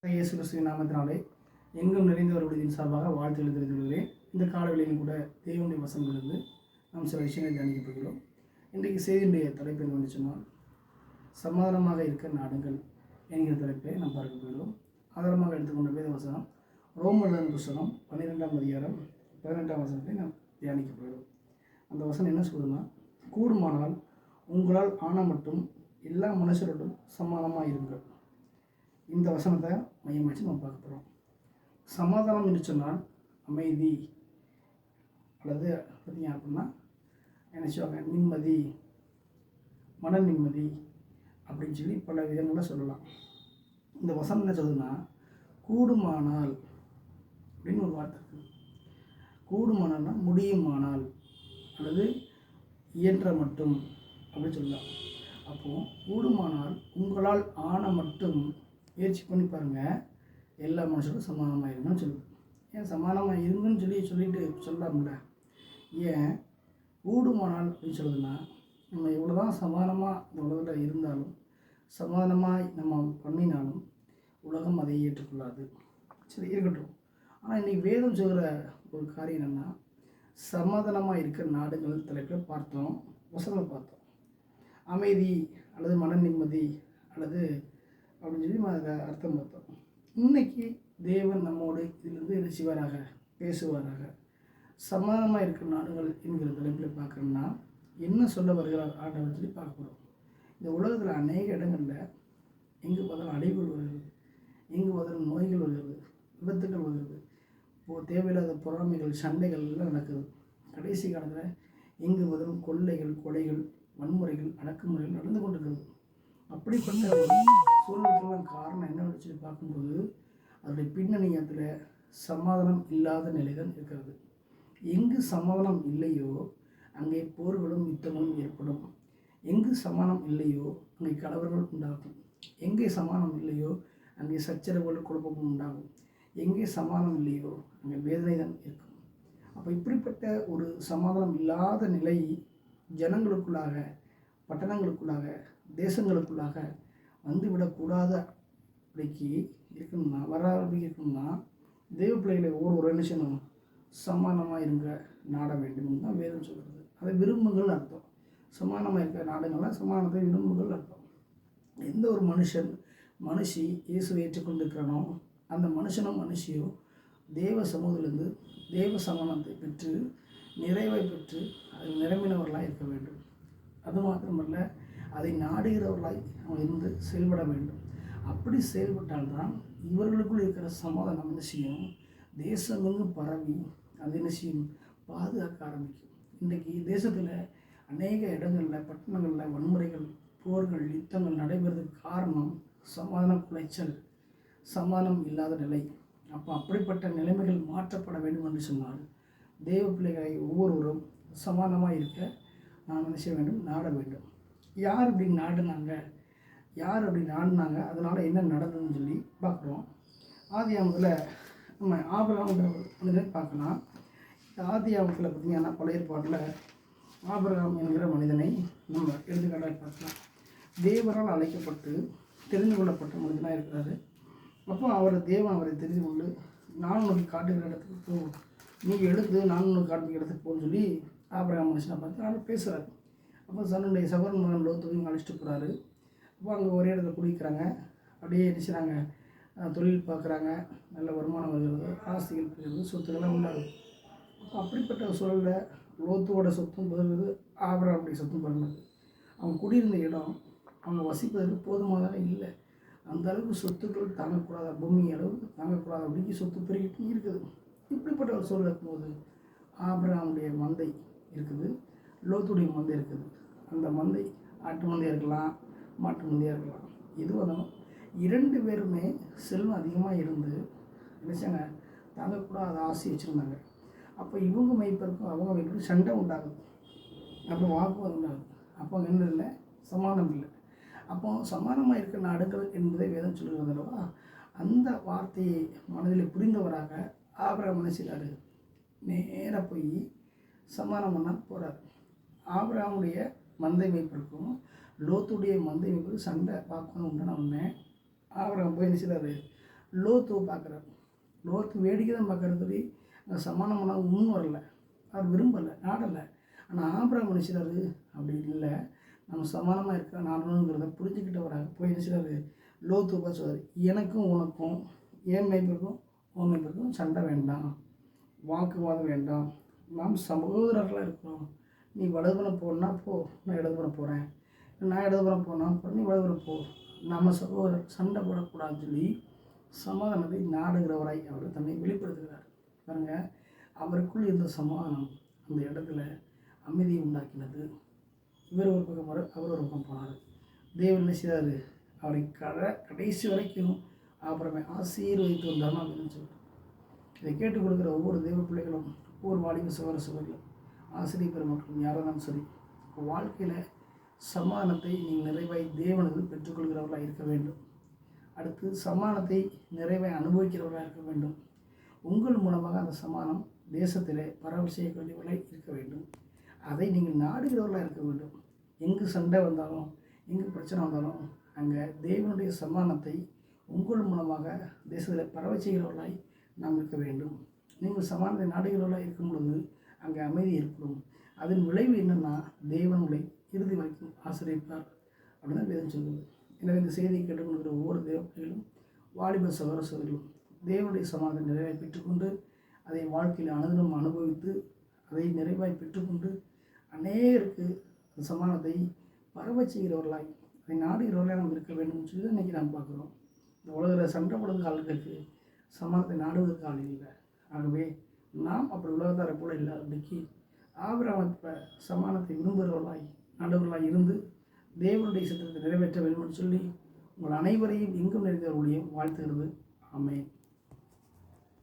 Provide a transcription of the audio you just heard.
இயேசு கிறிஸ்துவின் நாமத்தினாலே எங்கும் நிறைந்தவர்களுடைய சார்பாக வாழ்த்துக்களை தெரிவித்துக் கொள்கிறேன். இந்த காலவெளியிலும் கூட தேவனுடைய வசனங்களிலிருந்து நாம் சில விஷயங்களை தியானிக்கப்படுகிறோம். இன்றைக்கு செய்தியுடைய தலைப்பு என்னவென்று சொன்னால், சமாதானமாக இருக்க நாடுங்கள் என்கிற தலைப்பை நாம் பார்க்க போகிறோம். ஆதாரமாக எடுத்துக்கொண்ட வேத வசனம் ரோமர் புஸ்தகம் 12ஆம் அதிகாரம் 18ஆம் வசனத்தை நாம் தியானிக்க போகிறோம். அந்த வசனம் என்ன சொல்லுதுன்னா, கூடுமானால் உங்களால் ஆன மட்டும் எல்லா மனுஷரோடும் சமாதானமாக இருங்கள். இந்த வசனத்தை மையம் வச்சு நம்ம பார்க்க போகிறோம். சமாதானம் என்று சொன்னால் அமைதி, அல்லது பார்த்தீங்க அப்படின்னா என்ன சொல்லுவாங்க, நிம்மதி, மன நிம்மதி அப்படின்னு சொல்லி பல விதங்களில் சொல்லலாம். இந்த வசனம் என்ன சொல்லுதுன்னா, கூடுமானால் அப்படின்னு ஒரு வார்த்தை இருக்குது. கூடுமானால்னா முடியுமானால் அல்லது இயன்ற மட்டும் அப்படின்னு சொல்லலாம். அப்போது கூடுமானால் உங்களால் ஆன மட்டும் முயற்சி பண்ணி பாருங்கள், எல்லா மனுஷரும் சமாதானமாக இருங்கன்னு சொல்லுது. ஏன் சமாதானமாக இருங்கன்னு சொல்லிட்டு சொல்லலாம்ல? ஏன் கூடுமானால் அப்படின்னு சொல்லுதுன்னா, நம்ம எவ்வளோ தான் சமாதானமாக இந்த உலகத்தில் இருந்தாலும், சமாதானமாக நம்ம பண்ணினாலும் உலகம் அதை ஏற்றுக்கொள்ளாது. சரி, இருக்கட்டும். ஆனால் இன்றைக்கி வேதம் சொல்கிற ஒரு காரியம் என்னென்னா, சமாதானமாக இருக்கிற நாடுகள் தலைப்பில் பார்த்தோம், வசனம் பார்த்தோம். அமைதி அல்லது மன நிம்மதி அல்லது அப்படின்னு சொல்லி அதை அர்த்தம் பார்த்தோம். இன்றைக்கி தேவன் நம்மோடு இதிலிருந்து என்ன செய்வாராக, பேசுவாராக. சமாதானமாக இருக்கிற நாடுகள் என்கிற தலைப்பில் பார்க்குறோம்னா என்ன சொல்ல வருகிறார் ஆண்டவர் சொல்லி பார்க்க போகிறோம். இந்த உலகத்தில் அநேக இடங்களில் எங்கே பார்த்தாலும் அடைவுகள் வருகிறது, எங்கே பார்த்தாலும் நோய்கள் வருகிறது, விபத்துகள் வருகிறது, இப்போது தேவையில்லாத பொறாமைகள், சண்டைகள் எல்லாம் நடக்குது. கடைசி காலத்தில் எங்கே பார்த்தாலும் கொள்ளைகள், கொலைகள், வன்முறைகள், அடக்குமுறைகள் நடந்து கொண்டிருக்கிறது. அப்படிப்பட்ட ஒரு சூழ்நிலைக்கெல்லாம் காரணம் என்னன்னு சொல்லி பார்க்கும்போது, அதனுடைய பின்னணியத்தில் சமாதானம் இல்லாத நிலை தான் இருக்கிறது. எங்கு சமாதானம் இல்லையோ அங்கே போர்களும் யுத்தங்களும் ஏற்படும். எங்கு சமாதானம் இல்லையோ அங்கே கலவரங்கள் உண்டாகும். எங்கே சமாதானம் இல்லையோ அங்கே சச்சரவுகள், குழப்பமும் உண்டாகும். எங்கே சமாதானம் இல்லையோ அங்கே வேதனை தான் இருக்கும். அப்போ இப்படிப்பட்ட ஒரு சமாதானம் இல்லாத நிலை ஜனங்களுக்குள்ளாக, பட்டணங்களுக்குள்ளாக, தேசங்களுக்குள்ளாக வந்துவிடக்கூடாத அப்படிக்கு இருக்கணும்னா, வராது இருக்கணும்னா, தெய்வ பிள்ளைகளை ஒவ்வொரு என்ன செய்யணும், சமாதானமாக இருங்க நாட வேண்டும் தான் வேதம் சொல்கிறது. அதை விரும்புங்கள் அர்த்தம். சமாதானமாக இருக்கிற நாடுகள்லாம் சமாதானத்தை விரும்புங்கள் அர்த்தம். எந்த ஒரு மனுஷி இயேசுவை ஏற்றுக்கொண்டிருக்கிறானோ அந்த மனுஷனும் மனுஷியோ தேவ சமூகத்திலிருந்து தேவ சமாதானத்தை பெற்று நிறைவை பெற்று அதில் நிரம்பினவர்களாக இருக்க வேண்டும். அது மாத்திரமல்ல, அதை நாடுகிறவர்களாய் அவங்க இருந்து செயல்பட வேண்டும். அப்படி செயல்பட்டால்தான் இவர்களுக்குள் இருக்கிற சமாதானம் என்ன செய்யும், தேசங்களும் பரவி அது என்ன செய்யும், பாதுகாக்க ஆரம்பிக்கும். இன்றைக்கி தேசத்தில் அநேக இடங்களில், பட்டணங்களில் வன்முறைகள், போர்கள், யுத்தங்கள் நடைபெறதுக்கு காரணம் சமாதான குலைச்சல், சமாதானம் இல்லாத நிலை. அப்போ அப்படிப்பட்ட நிலைமைகள் மாற்றப்பட வேண்டும் என்று சொன்னால் தேவ பிள்ளைகளை ஒவ்வொருவரும் சமாதானமாக இருக்க நாம் என்ன செய்ய வேண்டும், நாட வேண்டும். யார் இப்படி நாடினாங்க, அதனால் என்ன நடந்ததுன்னு சொல்லி பார்க்குறோம். ஆதியாகமத்தில் நம்ம ஆபிரகாம்ங்கிற மனிதனை பார்க்கலாம். இந்த ஆதியாகமத்தில் பார்த்திங்கன்னா பழைய ஏற்பாட்டில் ஆபிரகாம் என்கிற மனிதனை நம்ம எடுத்துக்காட்டாக பார்க்கலாம். தேவரால் அழைக்கப்பட்டு தெரிந்து கொள்ளப்பட்ட மனிதனாக இருக்கிறாரு. அப்போ தேவன் அவரை தெரிந்து கொண்டு, நான் உனக்கு காட்டுகிற இடத்துக்கு போ, நீங்கள் எடுத்து நான் உனக்கு காட்டுகிற இடத்துக்கு போன்னு சொல்லி ஆபிரகாம் மனுஷனை பார்த்து அவர் பேசுகிறார். அப்போ தன்னுடைய சகோதரன் மகன் லோத்துவையும் அழைச்சிட்டு போகிறாரு. அப்போ அங்கே ஒரே இடத்துல குடிக்கிறாங்க, அப்படியே நினைச்சாங்க, தொழில் பார்க்குறாங்க, நல்ல வருமானம் வருகிறது, ஆஸ்திகள் இருக்கிறது, சொத்துக்கெல்லாம் உண்டாகுது. அப்போ அப்படிப்பட்ட சூழலில் லோத்துவோட சொத்தும் பிறகுது, ஆபிரகாமுடைய சொத்தும் பிறந்தது. அவங்க குடியிருந்த இடம் அவங்க வசிப்பதற்கு போதுமானதாக இல்லை. அந்த அளவுக்கு சொத்துக்கள் தாங்கக்கூடாத, பூமி அளவுக்கு தாங்கக்கூடாத அப்படிக்கு சொத்து பெருகிட்டு இருக்குது. இப்படிப்பட்ட ஒரு சூழல் இருக்கும்போது ஆபிரகாமுடைய மந்தை இருக்குது, லோத்துடைய மந்தை இருக்குது. அந்த மந்தை ஆட்டு மந்தையாக இருக்கலாம், மாட்டு மந்தையாக இருக்கலாம். எதுவும் இரண்டு பேருமே செல்வம் அதிகமாக இருந்து நினச்சாங்க, தாங்கக்கூடாத ஆசை வச்சுருந்தாங்க. அப்போ இவங்க மைப்பருக்கும் அவங்க மைப்பருக்கும் சண்டை உண்டாகுது. அப்போ வாக்குவாதம் உண்டாகுது. அப்போ என்ன இல்லை, சமாதானம் இல்லை. அப்போ சமாதானமாக இருக்கிற நாடுகள் என்பதை வேதம் சொல்கிறது அல்லவா? அந்த வார்த்தையை மனதில் புரிந்தவராக ஆபிரகாம் என்ன செய்கிறாரு, நேராக போய் சமாதானம் பண்ண போகிறார். ஆபிரகாமுடைய மந்தை மேய்ப்பிற்கும் லோத்துடைய மந்தை மேய்ப்பிற்கும் சண்டை வாக்குவாதம் உண்டான உடனே ஆபிரகாம் போய் என்ன செய்கிறாரு, லோத்துவை பார்க்குறாரு. லோத்து வேடிக்கை தான் பார்க்குறது, சொல்லி அந்த சமாதானம் பண்ண முன் வரல, அவர் விரும்பலை, நாடலை. ஆனால் ஆபிரகாம் என்ன செய்கிறாரு, அப்படி இல்லை, நம்ம சமானமாக இருக்க நாடணுங்கிறத புரிஞ்சுக்கிட்டவராக போய் என்ன செய்கிறாரு, லோத்துவை பார்த்து சொல்கிறார், எனக்கும் உனக்கும் என் மேய்ப்பருக்கும் உன் மேய்ப்பருக்கும் சண்டை வேண்டாம், வாக்குவாதம் வேண்டாம், நாம் சகோதரர்களாக இருக்கிறோம். நீ வலதுபுறம் போனா போ, நான் இடதுபுறம் போகிறேன், நான் இடதுபுறம் போனால் நீ வலதுபுறம் போ, நம்ம சகோதரர் சண்டை போடக்கூடாதுன்னு சொல்லி சமாதானத்தை நாடுகிறவராய் அவர் தன்னை வெளிப்படுத்துகிறார். பாருங்கள், அவருக்குள் இருந்த சமாதானம் அந்த இடத்துல அமைதியை உண்டாக்கினது. இவர் ஒரு பக்கம் போகிறார், அவர் ஒரு பக்கம் போனார். தேவன் என்ன செய்தார், அவரை கடைசி வரைக்கும் அப்புறமே ஆசீர்வதித்து வந்தாலும் அப்படின்னு சொல்கிறார். இதை கேட்டுக் கொடுக்குற ஒவ்வொரு தெய்வ பிள்ளைகளும், ஒவ்வொரு வாலிப சகோதர சகோதரிகளும், ஆசிரியர் பெருமக்களும் யாராக இருந்தாலும் சரி, வாழ்க்கையில் சமாதானத்தை நீங்கள் நிறைவாய் தேவனது பெற்றுக்கொள்கிறவர்களாக இருக்க வேண்டும். அடுத்து சமாதானத்தை நிறைவாய் அனுபவிக்கிறவர்களாக இருக்க வேண்டும். உங்கள் மூலமாக அந்த சமாதானம் தேசத்திலே பரவல் செய்யக்கூடியவர்களாக இருக்க வேண்டும். அதை நீங்கள் நாடுகிறவர்களாக இருக்க வேண்டும். எங்கு சண்டை வந்தாலும், எங்கு பிரச்சனை வந்தாலும், அங்கே தேவனுடைய சமாதானத்தை உங்கள் மூலமாக தேசத்தில் பரவ செய்கிறவர்களாய் நாம் இருக்க வேண்டும். நீங்கள் சமாதானத்தை நாடுகிறவர்களாக இருக்கும் பொழுது அங்கே அமைதி ஏற்படும். அதன் விளைவு என்னென்னா, தேவன் உங்களை இறுதி வரைக்கும் ஆசிரியப்பார் அப்படின்னு தான் வேதம் சொல்லுது. எனவே இந்த செய்தியை கேட்டுக்கொள்கிற ஒவ்வொரு தேவப்பிள்ளைகளும், வாலிப சகோதர சகோதரிகளும் தேவனுடைய சமாதானத்தை நிறைவாய் பெற்றுக்கொண்டு அதை வாழ்க்கையில் அனுதினம் அனுபவித்து அதை நிறைவாய் பெற்றுக்கொண்டு அநேகருக்கு அந்த சமாதானத்தை பரவ செய்கிறவர்களாய், அதை நாடுகிறவர்களாக நாம் இருக்க வேண்டும் சொல்லி இன்றைக்கி நாம் பார்க்குறோம். இந்த உலகில் சண்டை போடுறதுக்கு ஆளுகளுக்கு சமாதானத்தை நாடுவதற்கு ஆள் இல்லை. ஆகவே நாம் அப்படி உலகத்தாரை போல இல்லாதபடிக்கு ஆபிரகாம் இப்போ சமாதானத்தை விரும்புகிறவர்களாய் நாடுவர்களாய் இருந்து தேவனுடைய சித்தத்தை நிறைவேற்ற வேண்டும் என்று சொல்லி உங்கள் அனைவரையும் எங்கும் நிறைந்தவர்களையும் வாழ்த்துகிறது.